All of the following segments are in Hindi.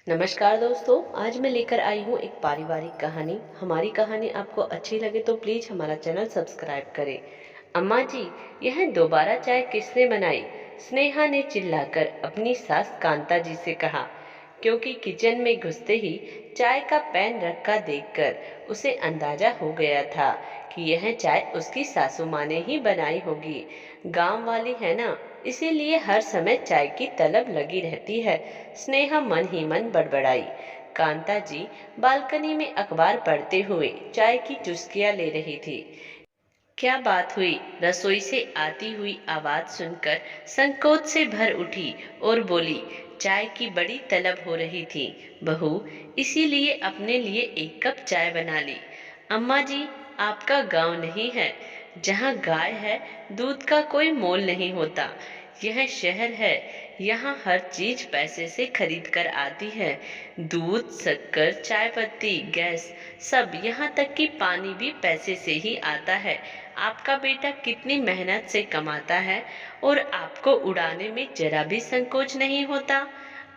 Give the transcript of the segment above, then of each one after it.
नमस्कार दोस्तों, आज मैं लेकर आई हूँ एक पारिवारिक कहानी। हमारी कहानी आपको अच्छी लगे तो प्लीज हमारा चैनल सब्सक्राइब करें। अम्मा जी, यह दोबारा चाय किसने बनाई? स्नेहा ने चिल्लाकर अपनी सास कांता जी से कहा, क्योंकि किचन में घुसते ही चाय का पैन रखा देखकर उसे अंदाजा हो गया था कि यह चाय उसकी सासू माँ ने ही बनाई होगी। गांव वाली है ना, इसीलिए हर समय चाय की तलब लगी रहती है। स्नेहा मन ही मन बड़बड़ाई। कांता जी बालकनी में अखबार पढ़ते हुए चाय की चुस्कियां ले रही थी। क्या बात हुई? रसोई से आती हुई आवाज सुनकर संकोच से भर उठी और बोली, चाय की बड़ी तलब हो रही थी बहू, इसीलिए अपने लिए एक कप चाय बना ली। अम्मा जी, आपका गांव नहीं है जहां गाय है दूध का कोई मोल नहीं होता। यह शहर है, यहाँ हर चीज पैसे से खरीद कर आती है। दूध, शक्कर, चाय पत्ती, गैस, सब, यहाँ तक कि पानी भी पैसे से ही आता है। आपका बेटा कितनी मेहनत से कमाता है और आपको उड़ाने में जरा भी संकोच नहीं होता।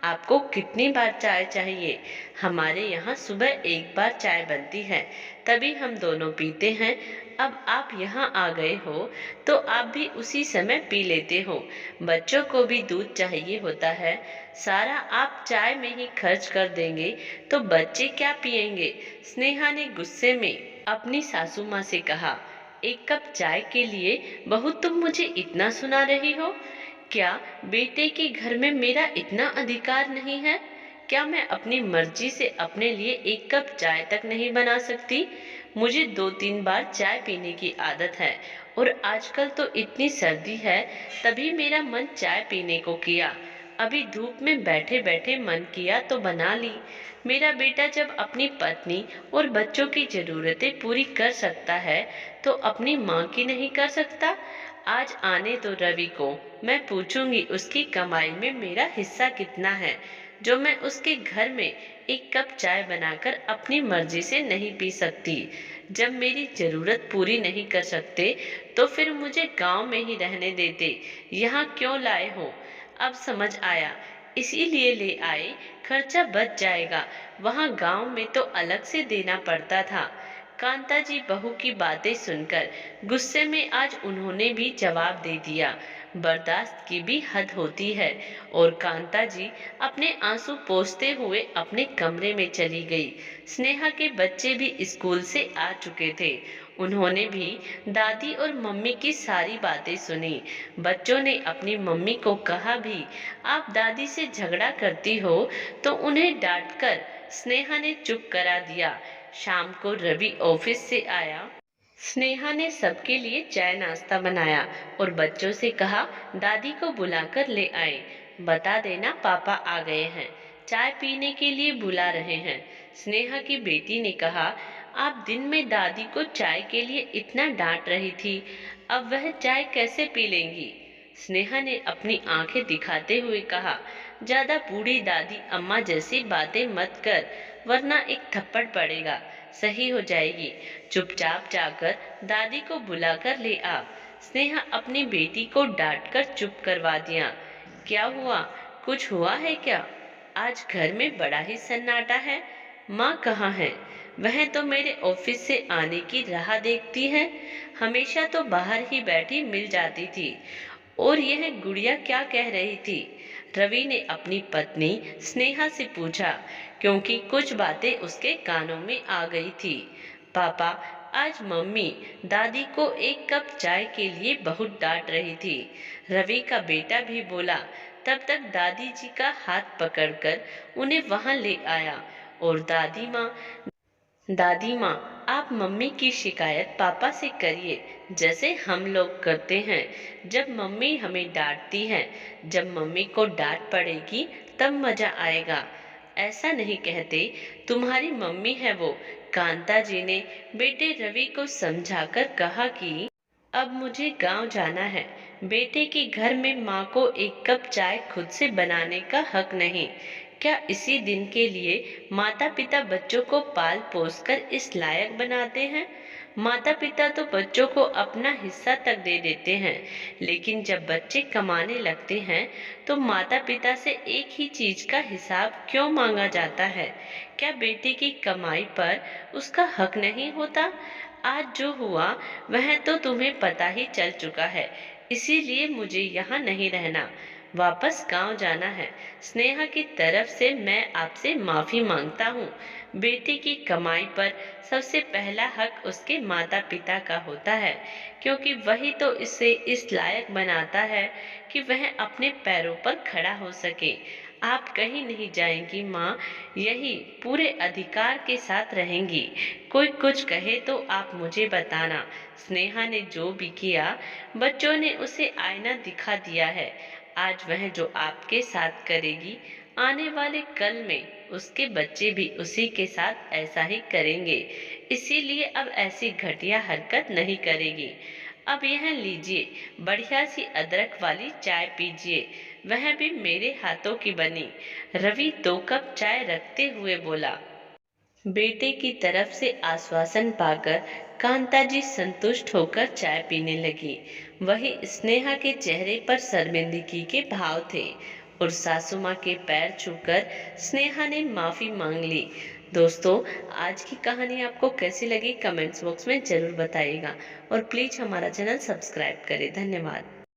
आपको कितनी बार चाय चाहिए? हमारे यहाँ सुबह एक बार चाय बनती है, तभी हम दोनों पीते हैं। अब आप यहाँ आ गए हो तो आप भी उसी समय पी लेते हो। बच्चों को भी दूध चाहिए होता है। सारा आप चाय में ही खर्च कर देंगे तो बच्चे क्या पिएंगे? स्नेहा ने गुस्से में अपनी सासू माँ से कहा, एक कप चाय के लिए बहू तुम मुझे इतना सुना रही हो? क्या बेटे के घर में मेरा इतना अधिकार नहीं है? क्या मैं अपनी मर्जी से अपने लिए एक कप चाय तक नहीं बना सकती? मुझे 2-3 बार चाय पीने की आदत है और आजकल तो इतनी सर्दी है, तभी मेरा मन चाय पीने को किया। अभी धूप में बैठे बैठे मन किया तो बना ली। मेरा बेटा जब अपनी पत्नी और बच्चों की जरूरतें पूरी कर सकता है तो अपनी माँ की नहीं कर सकता? आज आने दो रवि को, मैं पूछूंगी उसकी कमाई में मेरा हिस्सा कितना है, जो मैं उसके घर में एक कप चाय बनाकर अपनी मर्जी से नहीं पी सकती। जब मेरी जरूरत पूरी नहीं कर सकते तो फिर मुझे गांव में ही रहने देते, यहाँ क्यों लाए हो? अब समझ आया, इसीलिए ले आए। खर्चा बच जाएगा, वहाँ गांव में तो अलग से देना पड़ता था। कांता जी बहू की बातें सुनकर गुस्से में आज उन्होंने भी जवाब दे दिया। बर्दाश्त की भी हद होती है। और कांता जी अपने आंसू पोंछते हुए अपने कमरे में चली गई। स्नेहा के बच्चे भी स्कूल से आ चुके थे। उन्होंने भी दादी और मम्मी की सारी बातें सुनी। बच्चों ने अपनी मम्मी को कहा भी, आप दादी से झगड़ा करती हो तो उन्हें डांटकर स्नेहा ने चुप करा दिया। शाम को रवि ऑफिस से आया। स्नेहा ने सबके लिए चाय नाश्ता बनाया और बच्चों से कहा, दादी को बुलाकर ले आए। बता देना पापा आ गए हैं, चाय पीने के लिए बुला रहे हैं। स्नेहा की बेटी ने कहा, आप दिन में दादी को चाय के लिए इतना डांट रही थी, अब वह चाय कैसे पी लेंगी? स्नेहा ने अपनी आंखें दिखाते हुए कहा, ज्यादा बूढ़ी दादी अम्मा जैसी बातें मत कर, वरना एक थप्पड़ पड़ेगा, सही हो जाएगी। चुपचाप जाकर दादी को बुलाकर ले आ। स्नेहा अपनी बेटी को डांटकर चुप करवा दिया। क्या हुआ? कुछ हुआ है क्या? आज घर में बड़ा ही सन्नाटा है। माँ कहाँ है? वह तो मेरे ऑफिस से आने की राह देखती है। हमेशा तो बाहर ही बैठी मिल जाती थी। और यह गुड़िया क्या कह रही थी? रवि ने अपनी पत्नी स्नेहा से पूछा, क्योंकि कुछ बातें उसके कानों में आ गई थी। पापा, आज मम्मी दादी को एक कप चाय के लिए बहुत डांट रही थी। रवि का बेटा भी बोला। तब तक दादी जी का हाथ पकड़कर उन्हें वहां ले आया और दादी माँ, आप मम्मी की शिकायत पापा से करिए, जैसे हम लोग करते हैं जब मम्मी हमें डांटती है। जब मम्मी को डांट पड़ेगी तब मजा आएगा। ऐसा नहीं कहते, तुम्हारी मम्मी है वो। कांता जी ने बेटे रवि को समझाकर कहा कि अब मुझे गांव जाना है। बेटे के घर में माँ को एक कप चाय खुद से बनाने का हक नहीं। क्या इसी दिन के लिए माता पिता बच्चों को पाल पोस कर इस लायक बनाते हैं? माता पिता तो बच्चों को अपना हिस्सा तक दे देते हैं, लेकिन जब बच्चे कमाने लगते हैं तो माता पिता से एक ही चीज का हिसाब क्यों मांगा जाता है? क्या बेटे की कमाई पर उसका हक नहीं होता? आज जो हुआ वह तो तुम्हें पता ही चल चुका है, इसीलिए मुझे यहाँ नहीं रहना, वापस गांव जाना है। स्नेहा की तरफ से मैं आपसे माफी मांगता हूँ। बेटे की कमाई पर सबसे पहला हक उसके माता पिता का होता है, क्योंकि वही तो इसे इस लायक बनाता है कि वह अपने पैरों पर खड़ा हो सके। आप कहीं नहीं जाएंगी माँ, यही पूरे अधिकार के साथ रहेंगी। कोई कुछ कहे तो आप मुझे बताना। स्नेहा ने जो भी किया, बच्चों ने उसे आईना दिखा दिया है। आज वह जो आपके साथ करेगी, आने वाले कल में उसके बच्चे भी उसी के साथ ऐसा ही करेंगे। इसीलिए अब ऐसी घटिया हरकत नहीं करेगी। अब यह लीजिए, बढ़िया सी अदरक वाली चाय पीजिए, वह भी मेरे हाथों की बनी। रवि 2 कप चाय रखते हुए बोला। बेटे की तरफ से आश्वासन पाकर कांता जी संतुष्ट होकर चाय पीने लगी। वही स्नेहा के चेहरे पर शर्मिंदगी के भाव थे और सासू माँ के पैर छूकर स्नेहा ने माफी मांग ली। दोस्तों, आज की कहानी आपको कैसी लगी कमेंट्स बॉक्स में जरूर बताइएगा और प्लीज हमारा चैनल सब्सक्राइब करें। धन्यवाद।